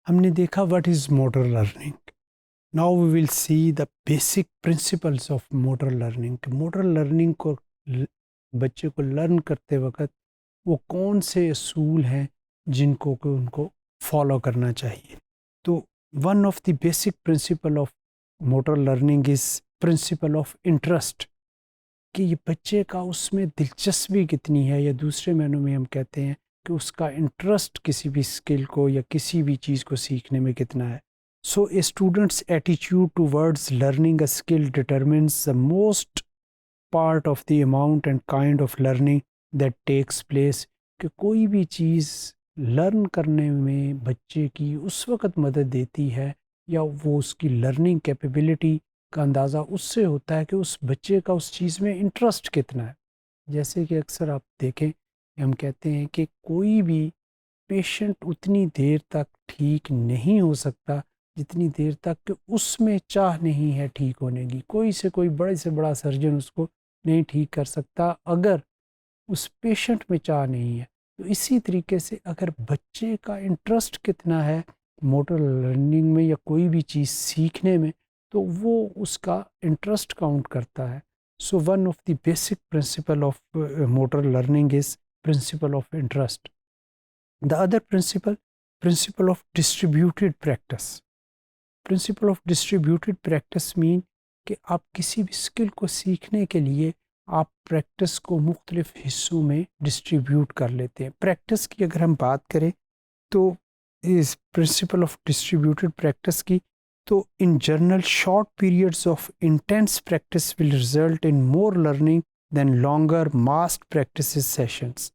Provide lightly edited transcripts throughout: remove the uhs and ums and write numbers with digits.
ہم نے دیکھا what is motor learning. Now we will see the basic principles of motor learning. Motor learning کو بچے کو لرن کرتے وقت وہ کون سے اصول ہیں جن کو کہ ان کو فالو کرنا چاہیے. تو one of the basic principle of motor learning is principle of interest, کہ یہ بچے کا اس میں دلچسپی کتنی ہے، یا دوسرے معنوں میں ہم کہتے ہیں کہ اس کا انٹرسٹ کسی بھی اسکل کو یا کسی بھی چیز کو سیکھنے میں کتنا ہے. So a students attitude towards learning a skill determines the most part of the amount and kind of learning that takes place. کہ کوئی بھی چیز لرن کرنے میں بچے کی اس وقت مدد دیتی ہے، یا وہ اس کی لرننگ کیپیبلٹی کا اندازہ اس سے ہوتا ہے کہ اس بچے کا اس چیز میں انٹرسٹ کتنا ہے. جیسے کہ اکثر آپ دیکھیں ہم کہتے ہیں کہ کوئی بھی پیشنٹ اتنی دیر تک ٹھیک نہیں ہو سکتا جتنی دیر تک کہ اس میں چاہ نہیں ہے ٹھیک ہونے کی. کوئی سے کوئی بڑے سے بڑا سرجن اس کو نہیں ٹھیک کر سکتا اگر اس پیشنٹ میں چاہ نہیں ہے. تو اسی طریقے سے اگر بچے کا انٹرسٹ کتنا ہے موٹر لرننگ میں یا کوئی بھی چیز سیکھنے میں، تو وہ اس کا انٹرسٹ کاؤنٹ کرتا ہے. So one of the basic principle of motor learning is principle of interest. The other principle of distributed practice. Principle of distributed practice mean کہ آپ کسی بھی اسکل کو سیکھنے کے لیے آپ پریکٹس کو مختلف حصوں میں ڈسٹریبیوٹ کر لیتے ہیں. پریکٹس کی اگر ہم بات کریں تو اس پرنسپل آف ڈسٹریبیوٹیڈ پریکٹس کی، تو in general short periods of intense practice will result in more learning than longer massed practice sessions.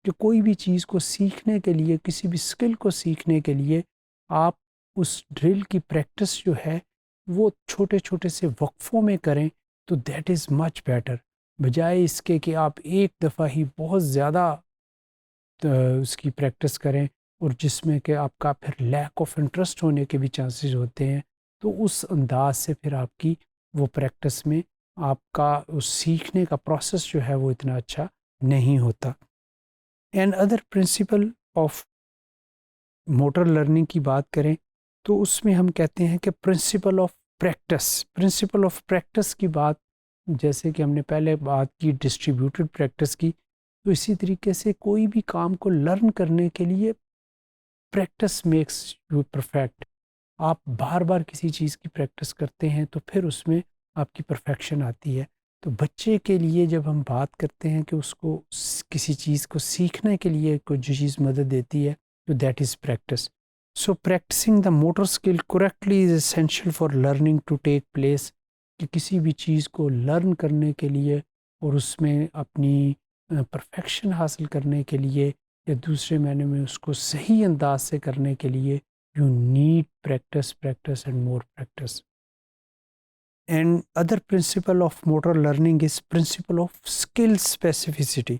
کہ کوئی بھی چیز کو سیکھنے کے لیے، کسی بھی اسکل کو سیکھنے کے لیے آپ اس ڈرل کی پریکٹس جو ہے وہ چھوٹے چھوٹے سے وقفوں میں کریں تو دیٹ از مچ بیٹر، بجائے اس کے کہ آپ ایک دفعہ ہی بہت زیادہ اس کی پریکٹس کریں، اور جس میں کہ آپ کا پھر لیک آف انٹرسٹ ہونے کے بھی چانسز ہوتے ہیں. تو اس انداز سے پھر آپ کی وہ پریکٹس میں آپ کا اس سیکھنے کا پروسیس جو ہے وہ اتنا اچھا نہیں ہوتا. And other principle of motor learning کی بات کریں تو اس میں ہم کہتے ہیں کہ پرنسپل آف پریکٹس کی بات، جیسے کہ ہم نے پہلے بات کی ڈسٹریبیوٹیڈ پریکٹس کی، تو اسی طریقے سے کوئی بھی کام کو لرن کرنے کے لیے پریکٹس میکس یو پرفیکٹ. آپ بار بار کسی چیز کی پریکٹس کرتے ہیں تو پھر اس میں آپ کی پرفیکشن آتی ہے. تو بچے کے لیے جب ہم بات کرتے ہیں کہ اس کو کسی چیز کو سیکھنے کے لیے کوئی جو چیز مدد دیتی ہے تو that is practice. So practicing the motor skill correctly is essential for learning to take place. کہ کسی بھی چیز کو لرن کرنے کے لیے اور اس میں اپنی پرفیکشن حاصل کرنے کے لیے، یا دوسرے معنی میں اس کو صحیح انداز سے کرنے کے لیے you need practice and more practice. And other principle of motor learning is principle of skill specificity.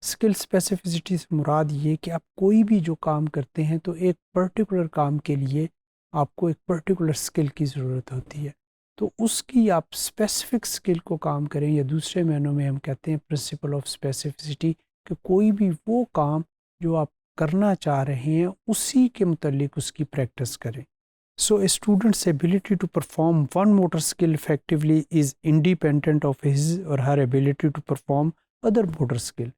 Skill specificity سے مراد یہ کہ آپ کوئی بھی جو کام کرتے ہیں تو ایک پرٹیکولر کام کے لیے آپ کو ایک پرٹیکولر اسکل کی ضرورت ہوتی ہے، تو اس کی آپ اسپیسیفک اسکل کو کام کریں، یا دوسرے معنوں میں ہم کہتے ہیں پرنسپل آف اسپیسیفسٹی، کہ کوئی بھی وہ کام جو آپ کرنا چاہ رہے ہیں اسی کے متعلق اس کی پریکٹس کریں. So a student's ability to perform one motor skill effectively is independent of his or her ability to perform other motor skill.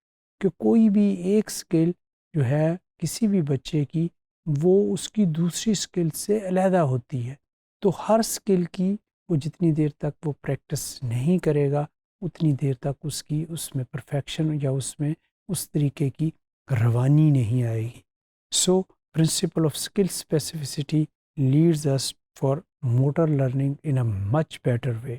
کہ کوئی بھی ایک سکل جو ہے کسی بھی بچے کی وہ اس کی دوسری سکل سے علیحدہ ہوتی ہے. تو ہر سکل کی وہ جتنی دیر تک وہ پریکٹس نہیں کرے گا اتنی دیر تک اس کی اس میں پرفیکشن یا اس میں اس طریقے کی روانی نہیں آئے گی. So principle of skill specificity leads us for motor learning in a much better way.